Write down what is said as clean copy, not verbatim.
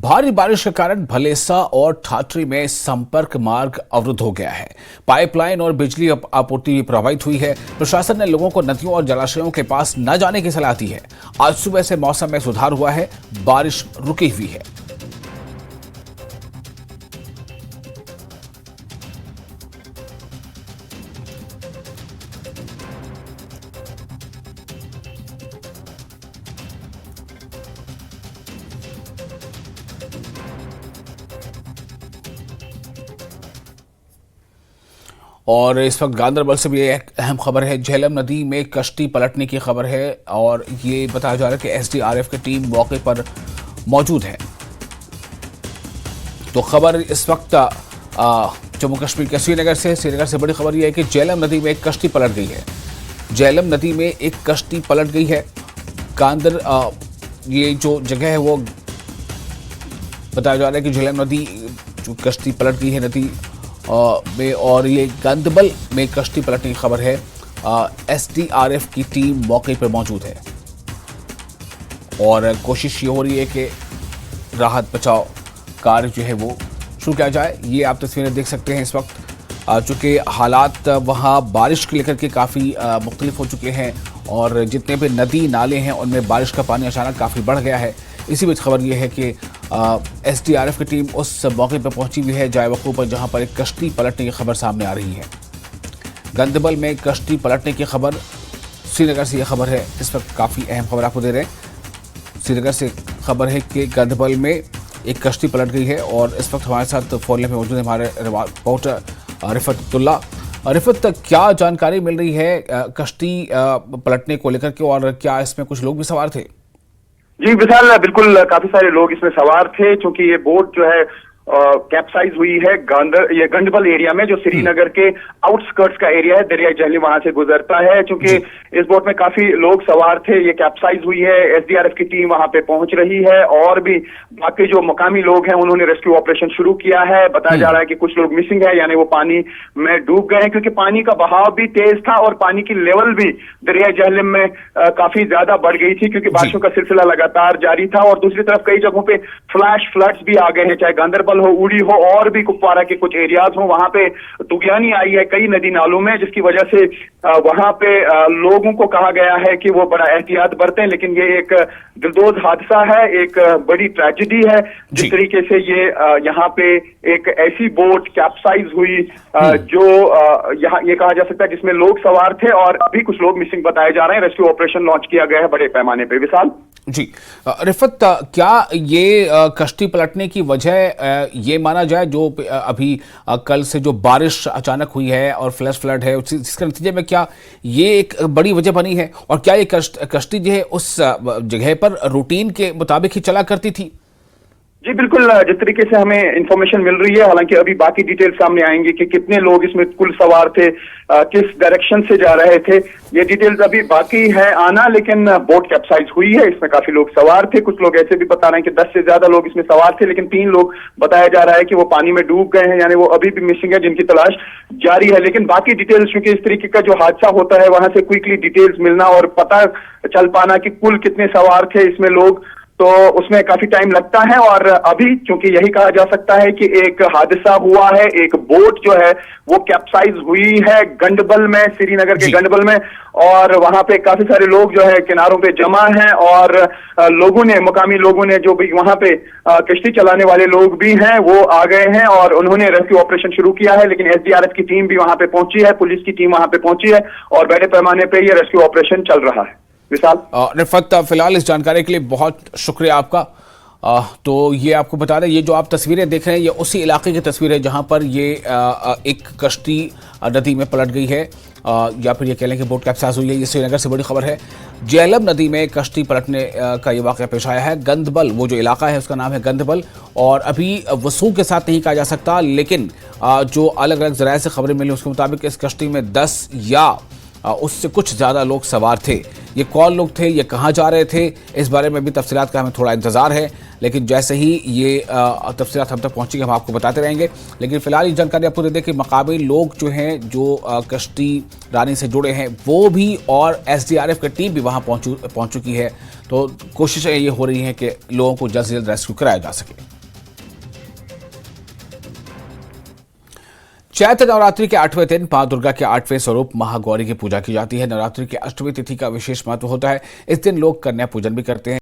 भारी बारिश के कारण भलेसा और ठाठरी में संपर्क मार्ग अवरुद्ध हो गया है। पाइपलाइन और बिजली आपूर्ति भी प्रभावित हुई है। प्रशासन ने लोगों को नदियों और जलाशयों के पास न जाने की सलाह दी है। आज सुबह से मौसम में सुधार हुआ है, बारिश रुकी हुई है। और इस वक्त गांधरबल से भी एक अहम खबर है। झेलम नदी में कश्ती पलटने की खबर है और ये बताया जा रहा है कि एसडीआरएफ की टीम मौके पर मौजूद है। तो खबर इस वक्त जम्मू कश्मीर के श्रीनगर से बड़ी खबर यह है कि झेलम नदी में एक कश्ती पलट गई है। झेलम नदी में एक कश्ती पलट गई है। गांधर ये जो जगह है वो बताया जा रहा है कि झेलम नदी जो कश्ती पलट गई है नदी में, और ये गांधरबल में कश्ती पलटने की खबर है। एसडीआरएफ की टीम मौके पर मौजूद है और कोशिश ये हो रही है कि राहत बचाव कार्य जो है वो शुरू किया जाए। ये आप तस्वीरें देख सकते हैं इस वक्त, चूँकि हालात वहाँ बारिश को लेकर के काफ़ी मुख्तलिफ हो चुके हैं और जितने भी नदी नाले हैं उनमें बारिश का पानी अचानक काफ़ी बढ़ गया है। इसी बीच खबर यह है कि एसडीआरएफ की टीम उस मौके पर पहुंची हुई है जाय वक़ूफ़ पर जहां पर एक कश्ती पलटने की खबर सामने आ रही है। गांधरबल में कश्ती पलटने की खबर, श्रीनगर से यह खबर है। इस वक्त काफ़ी अहम खबर आपको दे रहे हैं। श्रीनगर से खबर है कि गांधरबल में एक कश्ती पलट गई है और इस वक्त हमारे साथ फोन में मौजूद है हमारे रिपोर्टर रिफतुल्ला। रिफत, क्या जानकारी मिल रही है कश्ती पलटने को लेकर के और क्या इसमें कुछ लोग भी सवार थे? जी विशाल, बिल्कुल काफी सारे लोग इसमें सवार थे क्योंकि ये बोट जो है कैप्साइज हुई है ये गंडबल एरिया में, जो श्रीनगर के आउटस्कर्ट्स का एरिया है। दरिया जहलीम वहां से गुजरता है। क्योंकि इस बोट में काफी लोग सवार थे, ये कैप्साइज हुई है। एसडीआरएफ की टीम वहां पे पहुंच रही है और भी बाकी जो मकामी लोग हैं उन्होंने रेस्क्यू ऑपरेशन शुरू किया है। बताया जा रहा है कि कुछ लोग मिसिंग है, यानी वो पानी में डूब गए हैं क्योंकि पानी का बहाव भी तेज था और पानी की लेवल भी दरिया जहलीम में काफी ज्यादा बढ़ गई थी क्योंकि बारिशों का सिलसिला लगातार जारी था। और दूसरी तरफ कई जगहों पे फ्लैश फ्लड्स भी आ गए हैं, चाहे गांधरबल हो, उड़ी हो और भी कुपवारा के कुछ एरियाज हो। वहां पे तुगयानी आई है कई नदी नालों में, जिसकी वजह से वहां पे लोगों को कहा गया है कि वो बड़ा एहतियात बरतें। लेकिन ये एक दिलदोज हादसा है, एक बड़ी ट्रेजेडी है जिस तरीके से ये यहाँ पे एक ऐसी बोट कैप्साइज हुई जो यहाँ ये कहा जा सकता है जिसमें लोग सवार थे और अभी कुछ लोग मिसिंग बताए जा रहे हैं। रेस्क्यू ऑपरेशन लॉन्च किया गया है बड़े पैमाने पे। विशाल जी, रिफत, क्या ये कश्ती पलटने की वजह ये माना जाए जो अभी कल से जो बारिश अचानक हुई है और फ्लैश फ्लड है जिसके नतीजे में क्या ये एक बड़ी वजह बनी है? और क्या ये कश्ती जो है उस जगह पर रूटीन के मुताबिक ही चला करती थी? जी बिल्कुल, जिस तरीके से हमें इंफॉर्मेशन मिल रही है, हालांकि अभी बाकी डिटेल सामने आएंगी कि कितने लोग इसमें कुल सवार थे, किस डायरेक्शन से जा रहे थे, ये डिटेल्स अभी बाकी है आना। लेकिन बोट कैप्साइज हुई है, इसमें काफी लोग सवार थे। कुछ लोग ऐसे भी बता रहे हैं कि 10 से ज्यादा लोग इसमें सवार थे, लेकिन 3 लोग बताया जा रहा है कि वो पानी में डूब गए हैं, यानी वो अभी भी मिसिंग है, जिनकी तलाश जारी है। लेकिन बाकी डिटेल्स, क्योंकि इस तरीके का जो हादसा होता है वहां से क्विकली डिटेल्स मिलना और पता चल पाना कि कुल कितने सवार थे इसमें लोग, तो उसमें काफी टाइम लगता है। और अभी चूंकि यही कहा जा सकता है कि एक हादसा हुआ है, एक बोट जो है वो कैप्साइज हुई है गंडबल में, श्रीनगर के गंडबल में, और वहां पे काफी सारे लोग जो है किनारों पे जमा हैं और लोगों ने, मकामी लोगों ने, जो भी वहां पे कश्ती चलाने वाले लोग भी हैं, वो आ गए हैं और उन्होंने रेस्क्यू ऑपरेशन शुरू किया है। लेकिन एसडीआरएफ की टीम भी वहां पे पहुंची है, पुलिस की टीम वहां पे पहुंची है और बड़े पैमाने पे ये रेस्क्यू ऑपरेशन चल रहा है। रिफत, फिलहाल इस जानकारी के लिए बहुत शुक्रिया आपका। तो ये आपको बता दें, ये जो आप तस्वीरें देख रहे हैं ये उसी इलाके की तस्वीर है जहां पर ये एक कश्ती नदी में पलट गई है, या फिर ये कह लें कि बोट कैप्साइज हुई है। ये श्रीनगर से बड़ी खबर है। झेलम नदी में कश्ती पलटने का ये वाक़या पेश आया है। गांधरबल, वो जो इलाका है उसका नाम है गांधरबल, और अभी वसूख के साथ नहीं कहा जा सकता, लेकिन जो अलग अलग ज़राए से खबरें मिली उसके मुताबिक इस कश्ती में 10 या उससे कुछ ज़्यादा लोग सवार थे। ये कौन लोग थे, ये कहाँ जा रहे थे, इस बारे में भी तफसीलात का हमें थोड़ा इंतज़ार है। लेकिन जैसे ही ये तफसीलात हम तक पहुंचेगी हम आपको बताते रहेंगे। लेकिन फिलहाल ये जानकारी आपको दे दें कि मकामी लोग जो हैं, जो कश्ती रानी से जुड़े हैं, वो भी और SDRF की टीम भी वहां पहुंच चुकी है। तो कोशिशें ये हो रही हैं कि लोगों को जल्द से जल्द रेस्क्यू कराया जा सके। चैत्र नवरात्रि के 8वें दिन मां दुर्गा के 8वें स्वरूप महागौरी की पूजा की जाती है। नवरात्रि की अष्टमी तिथि का विशेष महत्व होता है। इस दिन लोग कन्या पूजन भी करते हैं।